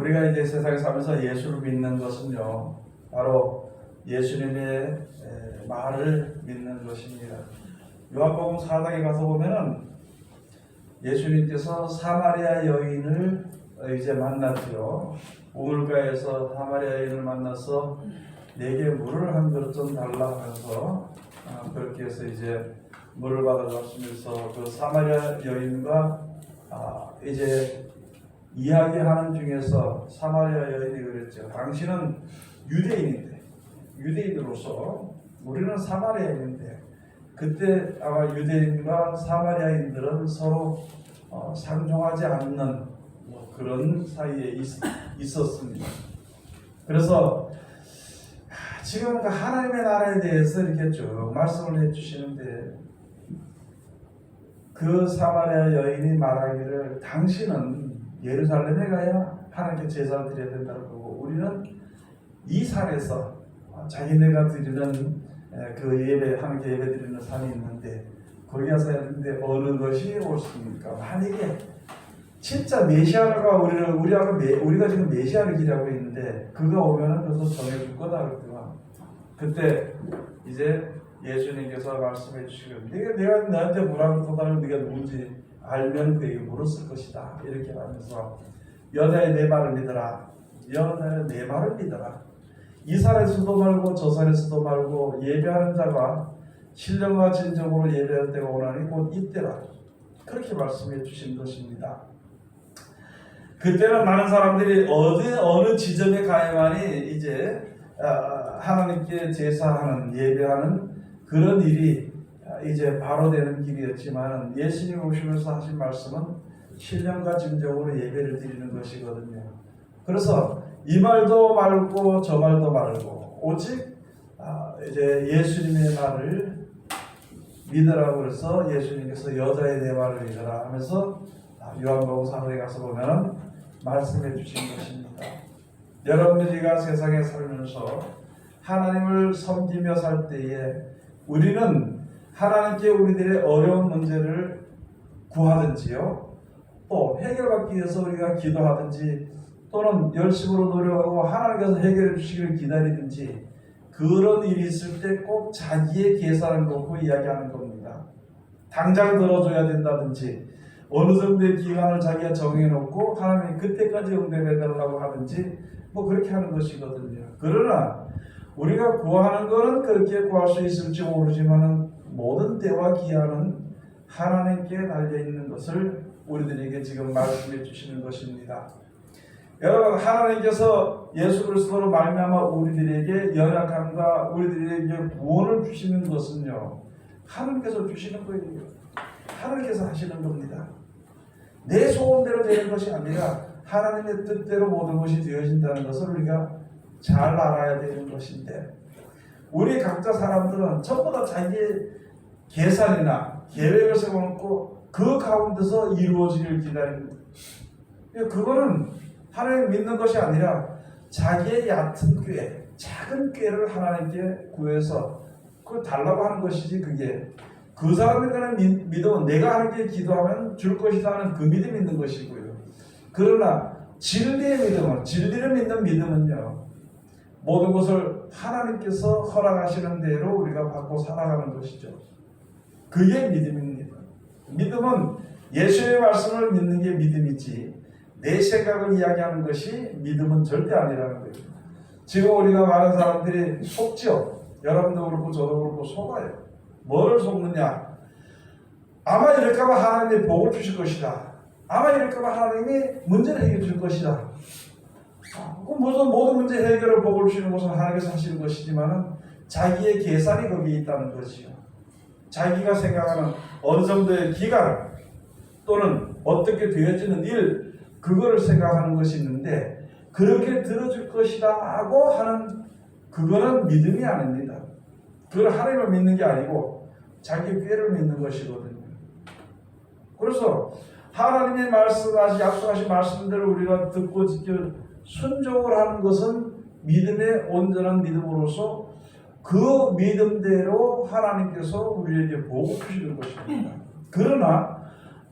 우리가 이제 세상에 살면서 예수를 믿는 것은요, 바로 예수님의 말을 믿는 것입니다. 요한복음 4장에 가서 보면은 예수님께서 사마리아 여인을 이제 만났죠. 우물가에서 사마리아 여인을 만나서 내게 물을 한 그릇 좀 달라 해서 그렇게 해서 이제 물을 받아갔으면서 그 사마리아 여인과 이제 이야기하는 중에서 사마리아 여인이 그랬죠. 당신은 유대인인데, 유대인으로서 우리는 사마리아인인데, 그때 아마 유대인과 사마리아인들은 서로 상종하지 않는 그런 사이에 있었습니다. 그래서 지금 그 하나님의 나라에 대해서 이렇게 쭉 말씀을 해주시는데, 그 사마리아 여인이 말하기를 당신은 예루살렘에 가야 하나님께 제사를 드려야 된다고 하고, 우리는 이 산에서 자기네가 드리는 그 예배, 하나님께 예배 드리는 산이 있는데 거기 가서 해야 되는데 어느 것이 옳습니까? 만약에 진짜 메시아가 우리가 지금 메시아를 기다리고 있는데 그가 오면은 그것을 정해줄 거다 그랬더니, 그때 이제 예수님께서 말씀해 주시고, 내가 너한테 뭐라고 도달을 네가 누군지 알면 그에게 물었을 것이다 이렇게 하면서, 여자의 내 말을 믿어라, 여자의 내 말을 믿어라. 이 산에서도 말고 저 산에서도 말고 예배하는 자가 신령과 진정으로 예배할 때가 오나니 곧 이때라, 그렇게 말씀해 주신 것입니다. 그때는 많은 사람들이 어느 지점에 가야만이 이제 하나님께 제사하는, 예배하는 그런 일이 이제 바로 되는 길이었지만, 예수님 오시면서 하신 말씀은 신령과 진정으로 예배를 드리는 것이거든요. 그래서 이 말도 말고 저 말도 말고 오직 이제 예수님의 말을 믿으라고 그래서 예수님께서 여자의 내 말을 믿어라 하면서 요한복음 4장에 가서 보면 말씀해 주신 것입니다. 여러분들이가 세상에 살면서 하나님을 섬기며 살 때에 우리는 하나님께 우리들의 어려운 문제를 구하든지요, 또 해결받기 위해서 우리가 기도하든지, 또는 열심으로 노력하고 하나님께서 해결해 주시기를 기다리든지, 그런 일이 있을 때 꼭 자기의 계산을 놓고 이야기하는 겁니다. 당장 들어줘야 된다든지, 어느 정도의 기간을 자기가 정해놓고 하나님이 그때까지 응답해달라고 하든지 그렇게 하는 것이거든요. 그러나 우리가 구하는 것은 그렇게 구할 수 있을지 모르지만 모든 때와 기한은 하나님께 달려있는 것을 우리들에게 지금 말씀해 주시는 것입니다. 여러분, 하나님께서 예수 그리스도로 말미암아 우리들에게 연약함과 우리들에게 구원을 주시는 것은요, 하나님께서 주시는 거예요. 하나님께서 하시는 겁니다. 내 소원대로 되는 것이 아니라 하나님의 뜻대로 모든 것이 되어진다는 것을 우리가 잘 알아야 되는 것인데, 우리 각자 사람들은 전부 다 자기의 계산이나 계획을 세워놓고 그 가운데서 이루어지기를 기다립니다. 그거는 하나님 믿는 것이 아니라 자기의 얕은 꾀, 작은 꾀를 하나님께 구해서 그걸 달라고 하는 것이지, 그게 그 사람이 가는 믿음은 내가 하나님께 기도하면 줄 것이다 하는 그 믿음이 있는 것이고요. 그러나 진리의 믿음은, 진리를 믿는 믿음은요, 모든 것을 하나님께서 허락하시는 대로 우리가 받고 살아가는 것이죠. 그게 믿음입니다. 믿음은 예수의 말씀을 믿는 게 믿음이지, 내 생각을 이야기하는 것이 믿음은 절대 아니라는 거예요. 지금 우리가 많은 사람들이 속죠. 여러분도 그렇고 저도 그렇고 속아요. 뭐를 속느냐? 아마 이럴까봐 하나님이 복을 주실 것이다. 아마 이럴까봐 하나님이 문제를 해결해 줄 것이다. 모든 문제 해결을 복을 주시는 것은 하나님께서 하시는 것이지만 자기의 계산이 거기에 있다는 것이요. 자기가 생각하는 어느 정도의 기간 또는 어떻게 되어지는 일, 그거를 생각하는 것이 있는데, 그렇게 들어줄 것이다 하고 하는 그거는 믿음이 아닙니다. 그걸 하나님을 믿는 게 아니고 자기 꾀를 믿는 것이거든요. 그래서 하나님의 말씀하신, 약속하신 말씀들을 우리가 듣고 지켜 순종을 하는 것은 믿음의 온전한 믿음으로서 그 믿음대로 하나님께서 우리에게 복을 주시는 것입니다. 그러나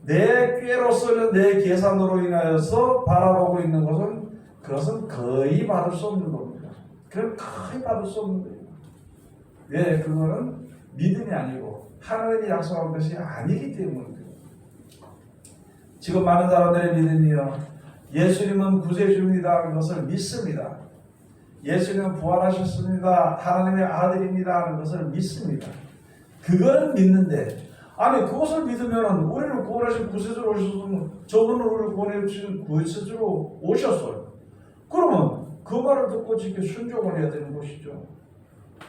내 꾀로서는, 내 계산으로 인하여서 바라보고 있는 것은 그것은 거의 받을 수 없는 겁니다. 그건 거의 받을 수 없는 거예요. 왜? 그거는 믿음이 아니고 하나님이 약속한 것이 아니기 때문이에요. 지금 많은 사람들의 믿음이요, 예수님은 구세주입니다 하는 것을 믿습니다. 예수님은 부활하셨습니다, 하나님의 아들입니다 하는 것을 믿습니다. 그거는 믿는데, 아니 그것을 믿으면 우리를 구원하신 구세주로 오셨으면 저분은 우리를 구원해 주신 구세주로 오셨어요. 그러면 그 말을 듣고 지켜 순종을 해야 되는 것이죠.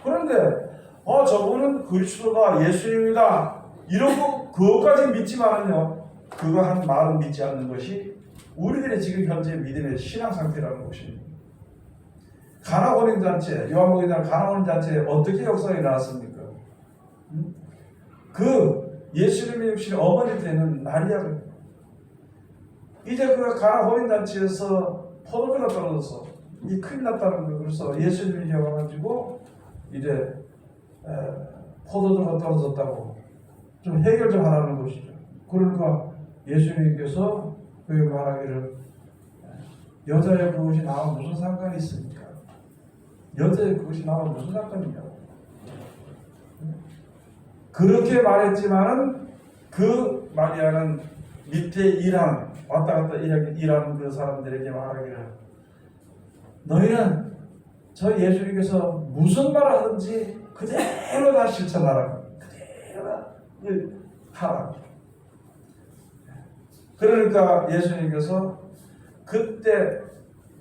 그런데 저분은 그리스도다, 예수님이다 이러고 그것까지 믿지만은요, 그거 한 말은 믿지 않는 것이 우리들의 지금 현재 믿음의 신앙 상태라는 것입니다. 가나 혼인잔치, 요한복음에 가나 혼인잔치에 어떻게 역사가 일어났습니까? 그 예수님의 육신의 어머니 되는 마리아가 이제 그 가나 혼인잔치에서 포도주가 떨어져서 이 큰일 났다는 거예요. 그래서 예수님이 와가지고 이제 포도주가 떨어졌다고 좀 해결 좀 하라는 것이죠. 그러니까 예수님께서 그 말하기를, 여자의 그것이 나와 무슨 상관이 있습니까? 여자의 그것이 나와 무슨 상관이냐고. 그렇게 말했지만은 그 마리아는 밑에 일하는, 왔다 갔다 일하는 그 사람들에게 말하기를, 너희는 저 예수님께서 무슨 말을 하든지 그대로 다 실천하라. 그대로 하라. 그러니까 예수님께서 그때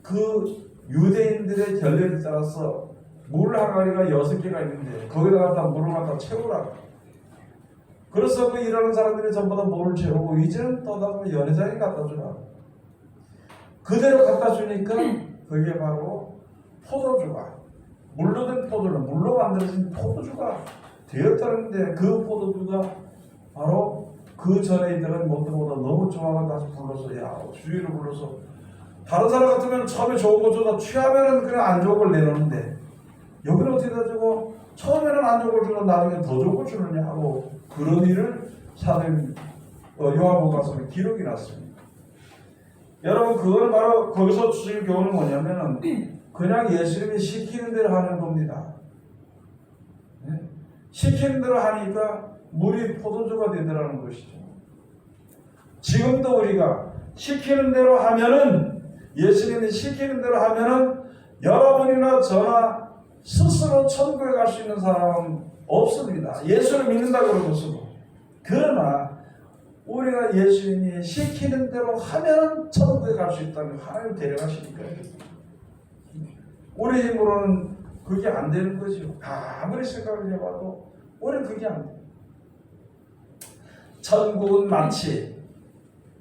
그 유대인들의 결례에 따라서 물 항아리가 6개가 있는데 거기다가 갖다 물을 갖다 채우라. 그래서 그 일하는 사람들이 전부 다 물을 채우고 이제는 떠다가 연회장에 갖다 주라. 그대로 갖다 주니까 그게 바로 포도주가, 물로 된 포도를 물로 만들어진 포도주가 되었다는데, 그 포도주가 바로 그 전에 있다가 못보다 너무 좋아가 다시 불러서, 주의를 불러서, 다른 사람 같으면 처음에 좋은 거 줘서 취하면은 그냥 안 좋은 걸 내놓는데, 여기는 어떻게 가지고 처음에는 안 좋은 걸 주고 나중에 더 좋은 걸 주느냐 하고, 그런 일을 사도행 요한복음 가서 기록이 났습니다. 여러분, 그걸 바로 거기서 주실 교훈은 뭐냐면은 그냥 예수님이 시키는 대로 하는 겁니다. 시키는 대로 하니까 물이 포도주가 되더라는 것이죠. 지금도 우리가 시키는 대로 하면은, 예수님이 시키는 대로 하면은 여러분이나 저나 스스로 천국에 갈 수 있는 사람은 없습니다. 예수를 믿는다고 그러고서도. 그러나 우리가 예수님이 시키는 대로 하면은 천국에 갈 수 있다는, 하나님 데려가시니까요. 우리 힘으로는 그게 안 되는 거죠. 아무리 생각을 해봐도 우리는 그게 안 돼요. 천국은 마치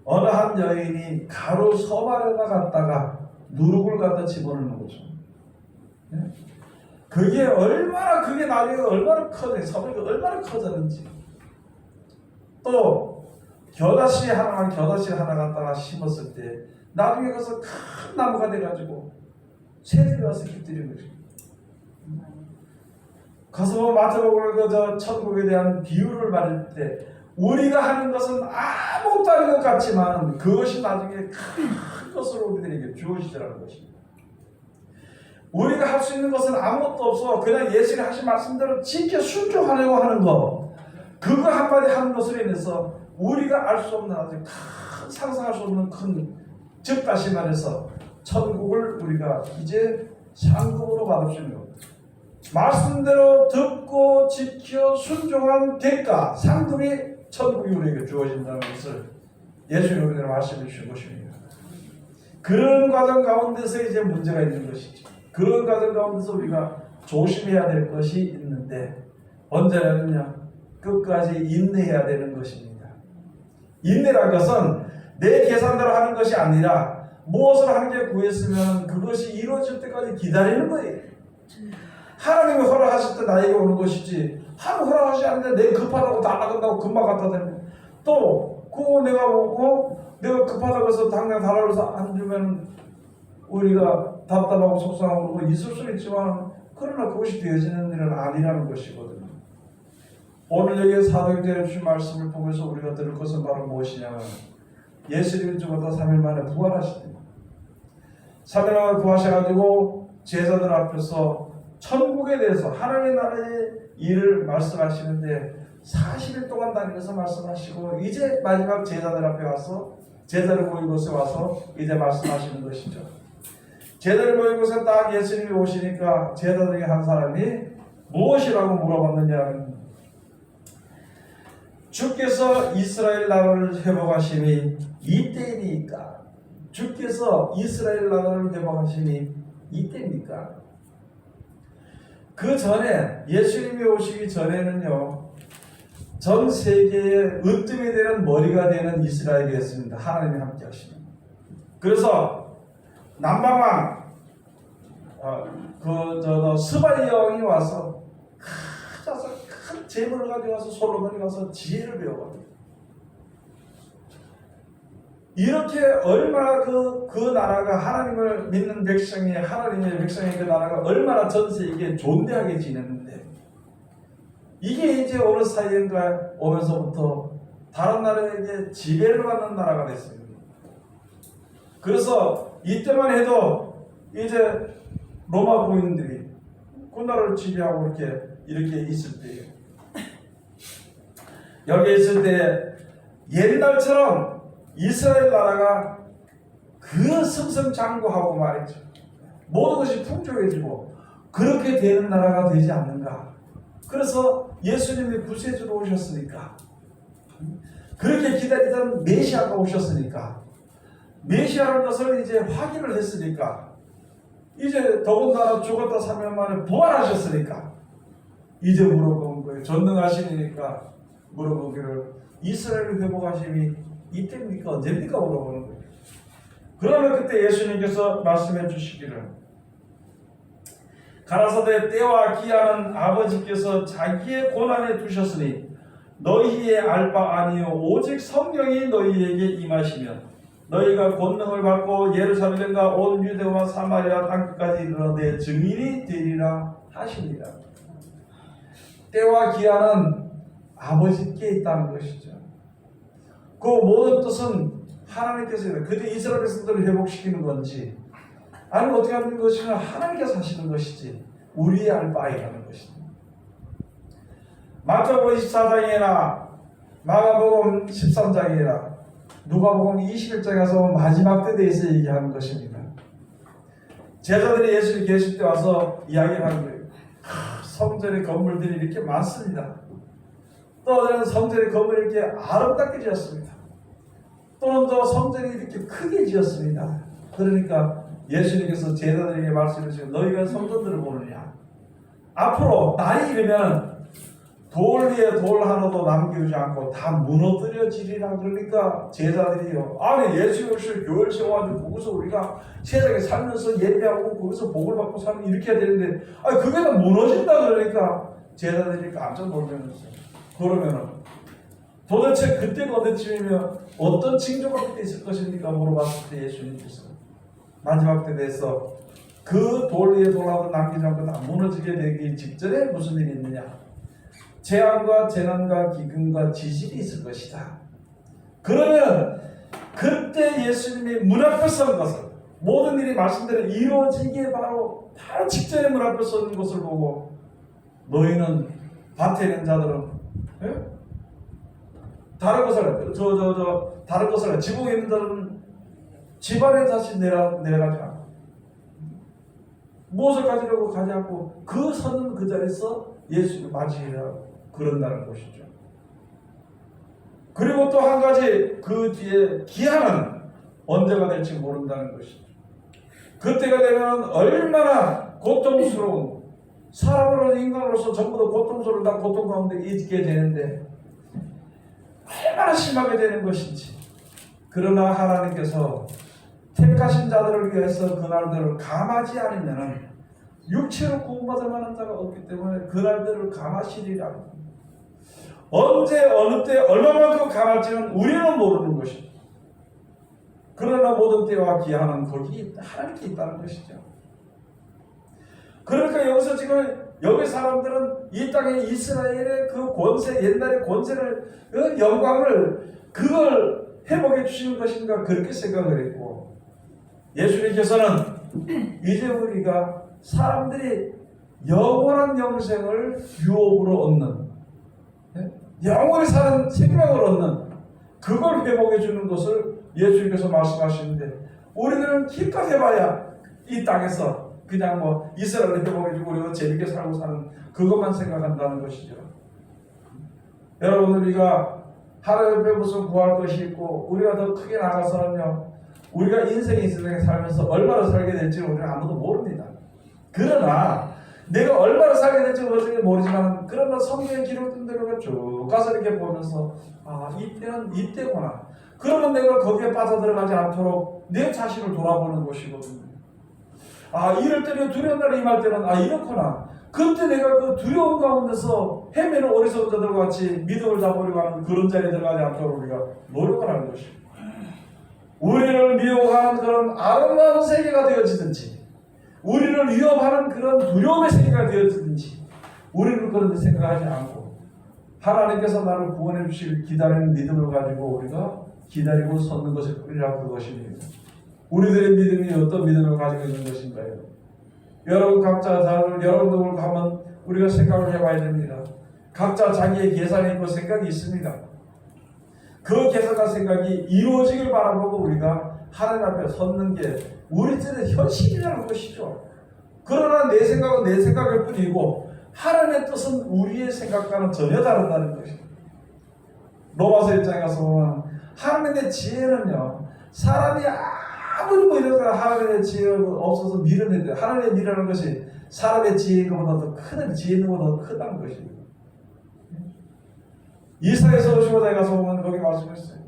어느 한 여인이 가루 서말에다 갔다가 누룩을 갖다 집어넣는 거죠. 그게 얼마나, 그게 나중에 얼마나 커져요. 서물이 얼마나 커졌는지. 또 겨다씨 하나 갖다가 심었을 때 나중에 가서 큰 나무가 돼가지고 새들이 와서 깃들인 거죠. 가서 마태복음 저 천국에 대한 비유를 말할 때, 우리가 하는 것은 아무것도 아닌 것 같지만 그것이 나중에 큰 것으로 우리들에게 주어지더라는 것입니다. 우리가 할 수 있는 것은 아무것도 없어. 그냥 예수님 하신 말씀대로 지켜 순종하려고 하는 거, 그거 한마디 하는 것으로 인해서 우리가 알 수 없는, 아주 큰, 상상할 수 없는 큰, 즉 다시 말해서 천국을 우리가 이제 상급으로 받을 수 있는 겁니다. 말씀대로 듣고 지켜 순종한 대가, 상급이 천국이 우리에게 주어진다는 것을 예수님 우리에게 말씀해 주신 것입니다. 그런 과정 가운데서 이제 문제가 있는 것이죠. 그런 과정 가운데서 우리가 조심해야 될 것이 있는데, 언제냐면요, 끝까지 인내해야 되는 것입니다. 인내란 것은 내 계산대로 하는 것이 아니라 무엇을 하는 게 구했으면 그것이 이루어질 때까지 기다리는 거예요. 하나님이 허락하실 때 나에게 오는 것이지, 하나님 허락하지 않는데 내 급하다고 다 나간다고 금방 갖다 대면, 또 그거 내가 보고 내가 급하다고 해서 당장 달아서 안 주면 우리가 답답하고 속상하고 있을 수는 있지만, 그러나 그것이 되어지는 일은 아니라는 것이거든요. 오늘 여기 사도행전에 주신 말씀을 보면서 우리가 들을 것은 바로 무엇이냐면, 예수님이 죽었다 3일 만에 부활하시다. 사명을 구하셔가지고 제자들 앞에서 천국에 대해서 하나님의 나라의 일을 말씀하시는데 40일 동안 다니면서 말씀하시고 이제 마지막 제자들 앞에 와서 제자들 모인 곳에 와서 이제 말씀하시는 것이죠. 제자들 모인 곳에 딱 예수님이 오시니까 제자 중에 한 사람이 무엇이라고 물어봤느냐. 주께서 이스라엘 나라를 회복하심이 이때이니까. 주께서 이스라엘 나라를 회복하심이 이때입니까? 그 전에 예수님이 오시기 전에는요, 전 세계의 으뜸이 되는 머리가 되는 이스라엘이었습니다. 하나님이 함께 하시는. 그래서 남방왕 스바리 여왕이 와서 큰 재물을 가져와서 솔로몬이 가서 지혜를 배워갑니다. 이렇게 얼마나 그 나라가 하나님을 믿는 백성이 하나님의 백성의 그 나라가 얼마나 전 세계에 존대하게 지냈는데 이게 이제 어느 사이인가 오면서부터 다른 나라에게 지배를 받는 나라가 됐습니다. 그래서 이때만 해도 이제 로마 군인들이 그 나라를 지배하고 이렇게 있을 때예요. 여기 있을 때 옛날처럼 이스라엘 나라가 그 승승장구하고 말이죠. 모든 것이 풍족해지고 그렇게 되는 나라가 되지 않는가. 그래서 예수님이 구세주로 오셨으니까, 그렇게 기다리던 메시아가 오셨으니까, 메시아라는 것을 이제 확인을 했으니까, 이제 더군다나 죽었다 3일 만에 부활하셨으니까 이제 물어본 거예요. 전능하시니까 물어보기를 이스라엘 회복하심이 이때입니까? 언제입니까? 물어보는 거예요. 그러면 그때 예수님께서 말씀해 주시기를, 가라사대 때와 기한은 아버지께서 자기의 고난에 두셨으니 너희의 알 바 아니요 오직 성령이 너희에게 임하시면 너희가 권능을 받고 예루살렘과 온 유대와 사마리아 땅끝까지 이르러 내 증인이 되리라 하십니다. 때와 기한은 아버지께 있다는 것이죠. 그 모든 뜻은 하나님께서 그때 이스라엘 백성들을 회복시키는 건지 아니면 어떻게 하는 것이냐, 하나님께서 하시는 것이지 우리의 알 바이라는 것입니다. 마태복음 24장이나 마가복음 13장이나 누가복음 21장에 가서 마지막 때에 대해서 얘기하는 것입니다. 제자들이 예수님 계실 때 와서 이야기를 하는 거예요. 성전의 건물들이 이렇게 많습니다. 또 어제는 성전의 건물이 이렇게 아름답게 지었습니다. 또는 또 성전이 이렇게 크게 지었습니다. 그러니까 예수님께서 제자들에게 말씀하시고 너희가 성전들을 보느냐, 앞으로 날이 이르면 돌 위에 돌 하나도 남겨주지 않고 다 무너뜨려지리라. 그러니까 제자들이요, 아니 예수님을 교회를 세워가지고 거기서 우리가 세상에 살면서 예배하고 거기서 복을 받고 살면 이렇게 해야 되는데 아니 그게 다 무너진다. 그러니까 제자들이 깜짝 놀라면서, 그러면은 도대체 그때가 어디쯤이며 어떤 징조가 그때 있을 것입니까? 물어봤을 때 예수님께서 마지막 때 돼서 그 돌 위에 돌 하나도 남기지 않고 다 무너지게 되기 직전에 무슨 일이 있느냐? 재앙과 재난과 기근과 지진이 있을 것이다. 그러면 그때 예수님이 문 앞에 선 것을, 모든 일이 말씀대로 이루어지기에 바로 직전에 문 앞에 서 있는 것을 보고 너희는 밭에 있는 자들은 다른 것을 지붕에 있는 자들은 집안에 다시 내려가지 않고 무엇을 가지려고 가지 않고 그 서는 그 자리에서 예수를 맞이하라고 그런다는 것이죠. 그리고 또 한 가지, 그 뒤에 기한은 언제가 될지 모른다는 것이죠. 그때가 되면 얼마나 고통스러운, 사람으로 인간으로서 전부 다 고통스러운 고통 가운데 있게 되는데 얼마나 심하게 되는 것인지. 그러나 하나님께서 택하신 자들을 위해서 그날들을 감하지 않으면 육체로 구원받을 만한 자가 없기 때문에 그날들을 감하시리라. 언제 어느 때 얼마만큼 감할지는 우리는 모르는 것이죠. 그러나 모든 때와 기한은 거기 하나님께 있다는 것이죠. 그러니까 여기서 지금 여기 사람들은 이 땅의 이스라엘의 그 권세, 옛날의 권세를, 그 영광을 그걸 회복해 주시는 것인가 그렇게 생각을 했고, 예수님께서는 이제 우리가 사람들이 영원한 영생을 유업으로 얻는, 영원히 사는 생명을 얻는 그걸 회복해 주는 것을 예수님께서 말씀하시는데, 우리들은 기껏 해봐야 이 땅에서 그냥 뭐 이스라엘을 회복해 주고 우리가 재밌게 살고 사는 그것만 생각한다는 것이죠. 여러분, 우리가 하나님 앞에 무슨 구할 것이 있고, 우리가 더 크게 나가서는요, 우리가 인생에 살면서 얼마나 살게 될지는 우리가 아무도 모릅니다. 그러나 내가 얼마나 살게 될지 모르지만, 그러나 성경에 기록된 대로 쭉 가서 이렇게 보면서 이때는 이때구나. 그러면 내가 거기에 빠져들어가지 않도록 내 자신을 돌아보는 것이거든요. 이럴 때는 두려운 날이 임할 때는 이렇구나. 그때 내가 그 두려움 가운데서 헤매는 어리석은 자들과 같이 믿음을 잡으려고 하는 그런 자리에 들어가지 않도록 우리가 노력을 하는 것입니다. 우리를 미혹하는 그런 아름다운 세계가 되어지든지, 우리를 위협하는 그런 두려움의 세계가 되어지든지, 우리는 그런 데 생각하지 않고 하나님께서 나를 구원해 주실 기다리는 믿음을 가지고 우리가 기다리고 섰는 것을 뿐이라 그것입니다. 우리들의 믿음이 어떤 믿음을 가지고 있는 것인가요? 여러분 각자 여러분들 가면 우리가 생각을 해봐야 됩니다. 각자 자기의 계산이 있고 생각이 있습니다. 그 계산과 생각이 이루어지길 바라보고 우리가 하나님 앞에 섰는 게 우리들의 현실이라는 것이죠. 그러나 내 생각은 내 생각일 뿐이고 하나님의 뜻은 우리의 생각과는 전혀 다르다는 것입니다. 로마서 1장에 가서 보면 하나님의 지혜는요, 사람이 아무리 이래서 하나님의 지혜가 없어서 밀어내는데, 하나님의 미라는 것이 사람의 지혜보다 더 큰, 지혜 있는 것보다 더 크다는 것입니다. 이사야서 55장에 가서 보면 거기 말씀했어요.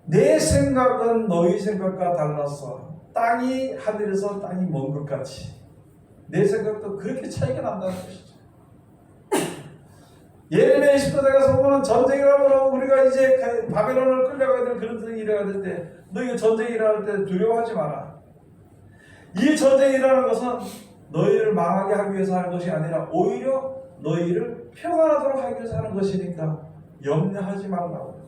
내 생각은 너희 생각과 달라서 땅이 하늘에서 땅이 먼 것 같이, 내 생각도 그렇게 차이가 난다는 것이죠. 예레미야 29장에 가서 보면 전쟁이라고 우리가 이제 바벨론을 끌려가야 될 그런 전쟁이 일어나야 될 때, 너희가 전쟁이 일어날 때 두려워하지 마라. 이 전쟁이 일어나는 것은 너희를 망하게 하기 위해서 하는 것이 아니라 오히려 너희를 평안하도록 하기 위해서 하는 것이니까 염려하지 말라고.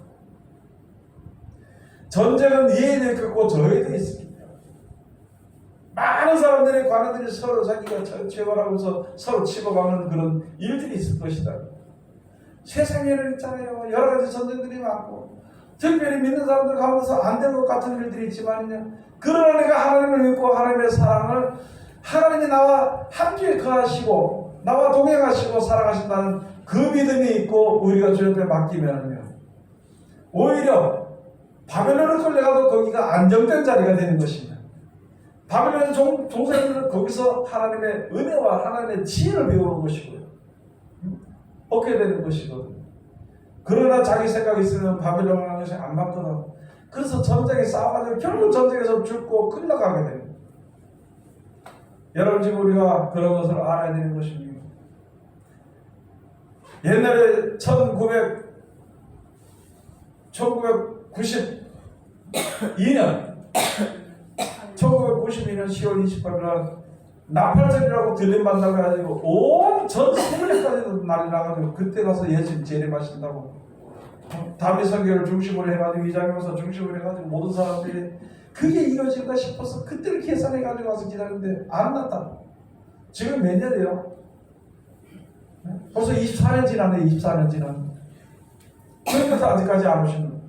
전쟁은 이에도 있고 저에도 있습니다. 많은 사람들의 관원들이 서로 자기가 최고라고서 서로 치고가는 그런 일들이 있을 것이다. 세상에는 있잖아요. 여러 가지 전쟁들이 많고, 특별히 믿는 사람들 가운데서 안 된 것 같은 일들이 있지만요, 그러나 내가 하나님을 믿고 하나님의 사랑을, 하나님이 나와 함께 거하시고 나와 동행하시고 살아가신다는 그 믿음이 있고 우리가 주 옆에 맡기면요, 오히려 바벨론을 끌려가도 거기가 안정된 자리가 되는 것입니다. 바벨론 종사들은 거기서 하나님의 은혜와 하나님의 지혜를 배우는 것이고요, 얻게 되는 것이거든요. 그러나 자기 생각이 있으면 바벨론이라는 것이 안 맞거든. 그래서 전쟁에 싸워가지고 결국 전쟁에서 죽고 끌려가게 됩니다. 여러분, 지금 우리가 그런 것을 알아야 되는 것입니다. 옛날에 1992년 10월 28일 나팔절이라고 들림받는다고 해가지고 온 전 세계까지도 난리 나가지고, 그때 가서 예수님 재림하신다고 다미 설교를 중심으로 해가지고 이장에서 중심으로 해가지고 모든 사람들이 그게 이루어질까 싶어서 그때를 계산해가지고 와서 기다렸는데 안 났다. 지금 몇 년이에요? 벌써 24년 지났네. 24년 지났네. 그런데도 아직까지 안 오시는.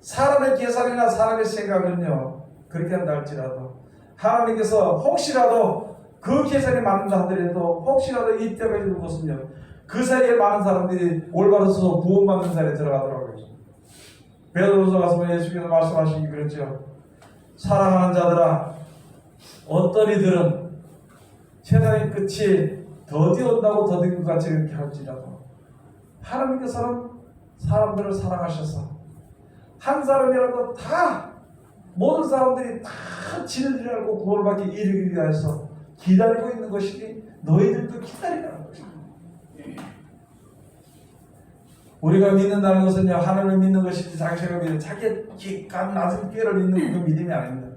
사람의 계산이나 사람의 생각은요, 그렇게 한다 할지라도 하나님께서 혹시라도 그 계산이 맞는다 하더라도 혹시라도 이때가 있는 것은요, 그 사이에 많은 사람들이 올바로 서서 구원받는 자리에 들어가더라고요. 베드로서 가서 예수께서 말씀하시기 그랬죠. 사랑하는 자들아, 어떤 이들은 세상의 끝이 더디 온다고 더딘 것 같이 이렇게 할지라도 하나님께서는 사람들을 사랑하셔서 한 사람이라도 다, 모든 사람들이 다 진리를 알고 구원을 받기 이르기 위해서 기다리고 있는 것이니 너희들도 기다리라는 것입니다. 우리가 믿는다는 것은요, 하나님을 믿는 것이지 자기가 믿는 자기의 기간 낮은 꾀를 믿는 그 믿음이 아닙니다.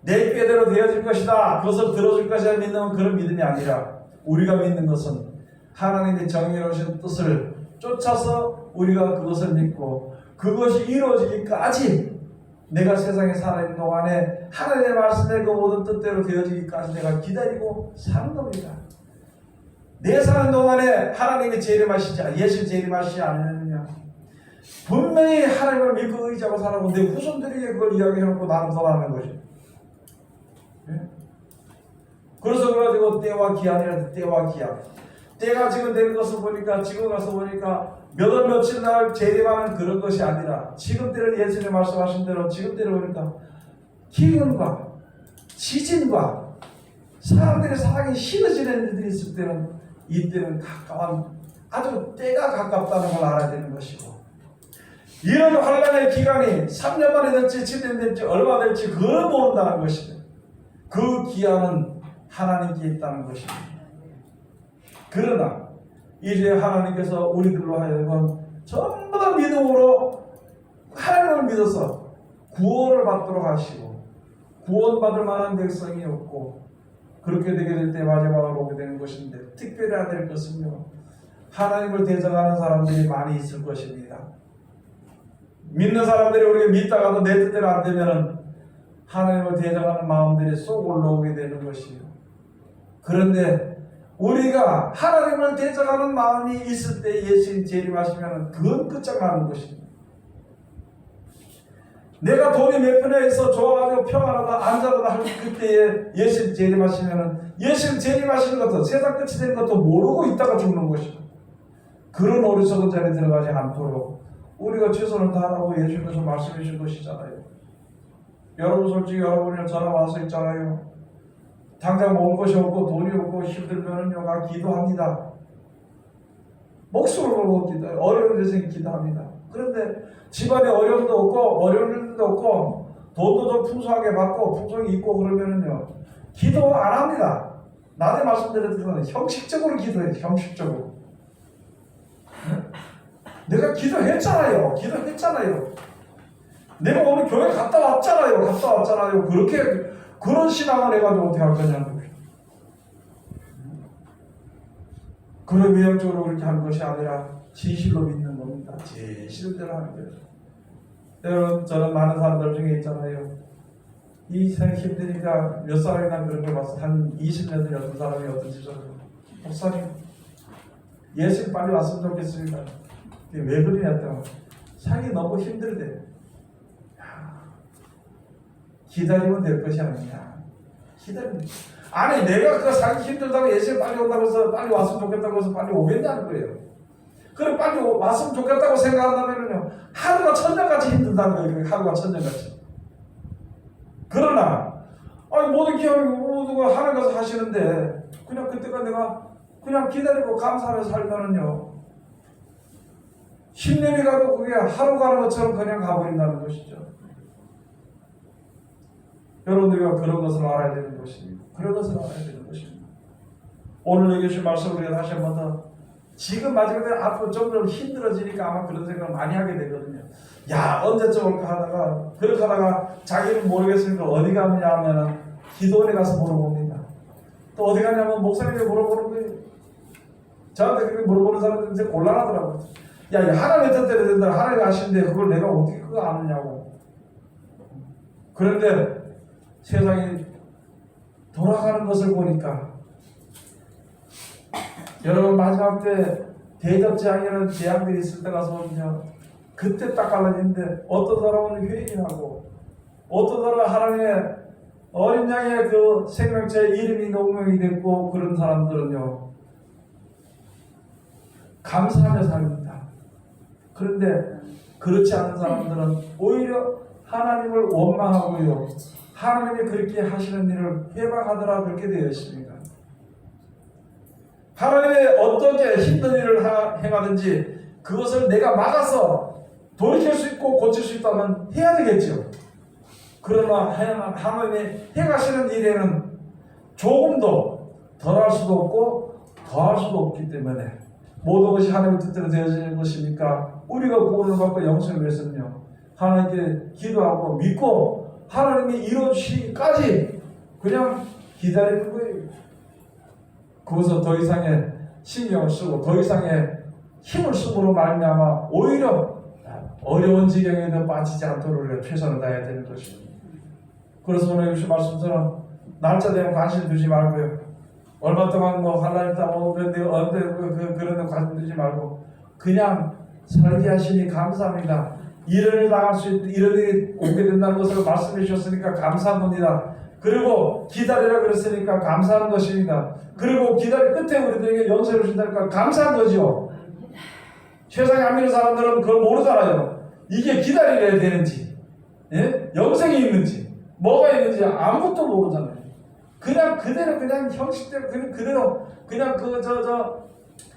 내 꾀대로 되어질 것이다, 그것을 들어줄 것이라 믿는 그런 믿음이 아니라, 우리가 믿는 것은 하나님의 정의로우신 뜻을 쫓아서 우리가 그것을 믿고 그것이 이루어지기까지 내가 세상에 살아있는 동안에 하나님의 말씀에 그 모든 뜻대로 되어지기까지 내가 기다리고 사는 겁니다. 내 사는 동안에 하나님이 재림하시지, 예수 재림하시지 않느냐. 분명히 하나님을 믿고 의지하고 살아고 내 후손들에게 그걸 이야기해놓고 나는 돌아가는 거지. 네? 그래서 그래가지고 때와 기한이라도 때와 기한. 때가 지금 된 것을 보니까, 지금 가서 보니까 몇 월 며칠 날 재림하는 그런 것이 아니라 지금 때를 예수님 말씀하신 대로 지금 때를 보니까 기근과 지진과 사람들의 사랑이 싫어지는 일들이 있을 때는 이때는 가까운 아주 때가 가깝다는 걸 알아야 되는 것이고, 이런 환란의 기간이 3년 만에 될지 7년 될지 얼마 될지 그걸 모른다는 것이죠. 그 기한은 하나님께 있다는 것입니다. 그러나 이제 하나님께서 우리들로 하여금 전부 다 믿음으로 하나님을 믿어서 구원을 받도록 하시고, 구원받을 만한 백성이 없고, 그렇게 되게 될 때 마지막으로 오게 되는 것인데, 특별히 해야 될 것은요, 하나님을 대적하는 사람들이 많이 있을 것입니다. 믿는 사람들이 우리가 믿다가도 내 뜻대로 안 되면은 하나님을 대적하는 마음들이 쏙 올라오게 되는 것이에요. 그런데 우리가 하나님을 대적하는 마음이 있을 때 예수님 재림하시면 그건 끝장나는 것입니다. 내가 돈이 몇 푼에 있어 좋아가지고 평안하다 안전하다 할 그때에 예수님 재림하시면 예수님 재림하시는 것도 세상 끝이 되는 것도 모르고 있다가 죽는 것이고, 그런 어리석은 자리에 들어가지 않도록 우리가 최선을 다하라고 예수님께서 말씀해 주신 것이잖아요. 여러분 솔직히 여러분이 전화 와서 있잖아요. 당장 먹을 것이 없고 돈이 없고 힘들면은요, 나 기도합니다. 목숨을 걸고 기도해요. 어려운 데서 기도합니다. 그런데 집안에 어려움도 없고 어려운 일도 없고 돈도 좀 풍성하게 받고 풍성이 있고 그러면은요, 기도 안 합니다. 낮에 말씀드렸던 형식적으로 기도해요. 형식적으로. 내가 기도했잖아요. 내가 오늘 교회 갔다 왔잖아요. 그렇게 그런 신앙을 해가지고 어떻게 할 거냐는 거예요. 그런 외형적으로 그렇게 하는 것이 아니라 진실로 믿는 겁니다. 진실대로 하는 거예요. 여러분, 저는 많은 사람들 중에 있잖아요. 이 세상 힘드니까 몇 사람이나 그런 걸 봤어. 한 20년 된 어떤 사람이 어떤지 저는, 목사님 예수님 빨리 왔으면 좋겠습니다. 왜 그러냐 했더니 살기 너무 힘들대. 기다리면 될 것이 아니냐. 기다리면. 아니 내가 그 살기 힘들다고 예수님 빨리 온다고 해서 빨리 왔으면 좋겠다고 해서 빨리 오겠다는 거예요. 그럼 빨리 왔으면 좋겠다고 생각한다면요, 하루가 천년같이 힘들다는 거예요. 하루가 천년같이. 그러나 아니 모든 기업이 모두가 하늘 가서 하시는데 그냥 그때가 내가 그냥 기다리고 감사하며 살면은요, 10년이 가도 그게 하루 가는 것처럼 그냥 가버린다는 것이죠. 여러분들과 그런 것을 알아야 되는 것입니다. 오늘 여기 주신 말씀을 우리가 다시 한 번 더, 지금 마지막에 앞으로 좀 더 힘들어지니까 아마 그런 생각을 많이 하게 되거든요. 야, 언제쯤 올까 하다가, 그렇게 하다가 자기는 모르겠으니까 어디 가느냐 하면은 기도원에 가서 물어봅니다. 또 어디 가냐면 목사님이 물어보는 거예요. 저한테 그렇게 물어보는 사람들은 이제 곤란하더라고요. 야, 하나님의 뜻대로 된다. 하나님이 하시는데 그걸 내가 어떻게 그거 아느냐고. 그런데 세상이 돌아가는 것을 보니까, 여러분 마지막 때 대접재앙이라는 재앙들이 있을 때 가서 보면요, 그때 딱 갈라지는데 어떤 사람은 회개하고 어떤 사람은 하나님의 어린 양의 그 생명체 이름이 농명이 됐고, 그런 사람들은요 감사하며 삽니다. 그런데 그렇지 않은 사람들은 오히려 하나님을 원망하고요, 하나님이 그렇게 하시는 일을 회방하더라, 그렇게 되어 있습니다. 하나님이 어떻게 힘든 일을 행하든지 그것을 내가 막아서 돌이킬 수 있고 고칠 수 있다면 해야 되겠죠. 그러나 하나님이 행하시는 일에는 조금도 덜할 수도 없고 더할 수도 없기 때문에 모든 것이 하나님의 뜻대로 되어지는 것이니까, 우리가 구원을 받고 영생을 위해서는요, 하나님께 기도하고 믿고 하나님이 이루어주시기까지 그냥 기다리는 거예요. 그것을 더 이상의 신경을 쓰고 더 이상의 힘을 쓰므로 말미암아 오히려 어려운 지경에도 빠지지 않도록 우리가 최선을 다해야 되는 것입니다. 그래서 오늘 주신 말씀처럼 날짜 되면 관심 두지 말고요. 얼마 동안 뭐 하나님 따고 그런데 그런 데 관심 두지 말고 그냥 살게 하시니 감사합니다. 이런 당할 수 있, 이런 일이 오게 된다는 것을 말씀해 주셨으니까 감사합니다. 그리고 기다리라 그랬으니까 감사하는 것입니다. 그리고 기다리 끝에 우리들에게 연세를 주신다니까 감사한 거죠. 세상에 안 믿는 사람들은 그걸 모르잖아요. 이게 기다려야 되는지, 예? 영생이 있는지, 뭐가 있는지 아무것도 모르잖아요. 그냥 그대로 그냥 형식대로 그대로 그냥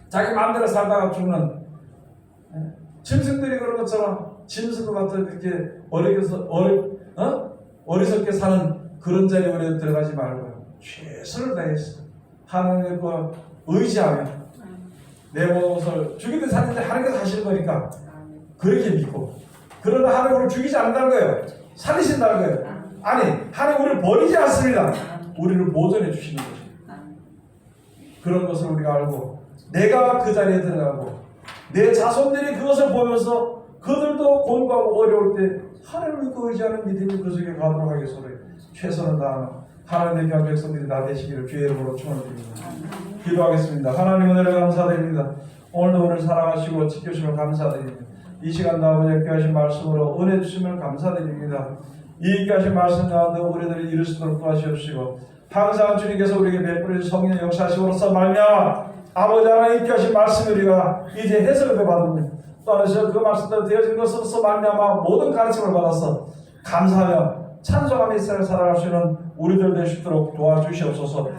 자기 마음대로 살다가 죽는, 예? 짐승들이 그런 것처럼 짐승과 같은 이렇게 어리석게 사는 그런 자리에 우리가 들어가지 말고요. 최선을 다해서 하나님을 의지하며 내 몸을 죽이든 사는데 하나님께서 하시는 거니까 그렇게 믿고, 그러나 하나님 우리를 죽이지 않는다는 거예요. 살리신다는 거예요. 아니, 하나님 우리를 버리지 않습니다. 우리를 보존해 주시는 거죠. 그런 것을 우리가 알고 내가 그 자리에 들어가고 내 자손들이 그것을 보면서 그들도 곤고하고 어려울 때 하나님을 의지하는 믿음이 그 속에 가도록 하겠소로 최선을 다하는 하나님의 귀한 백성들이 다 되시기를 주의 이름으로 축원드립니다. 기도하겠습니다. 하나님 은혜를 감사드립니다. 오늘도 오늘 사랑하시고 지켜주시면 감사드립니다. 이 시간 아버지 함께 하신 말씀으로 은혜 주심을 감사드립니다. 이 있게 하신 말씀 가운데 우리들을 이룰 수 있도록 도와주시옵시고 항상 주님께서 우리에게 베풀어주신 성령 역사하심으로써 말미암아 아버지 하나님 있게 하신 말씀 우리가 이제 해석을 받으며 또 하나님 그 말씀대로 되어진 것으로서 말미암아 모든 가르침을 받아서 감사하며 찬송하며 이스라엘 살아갈 수 있는 우리들 될 수 있도록 도와주시옵소서.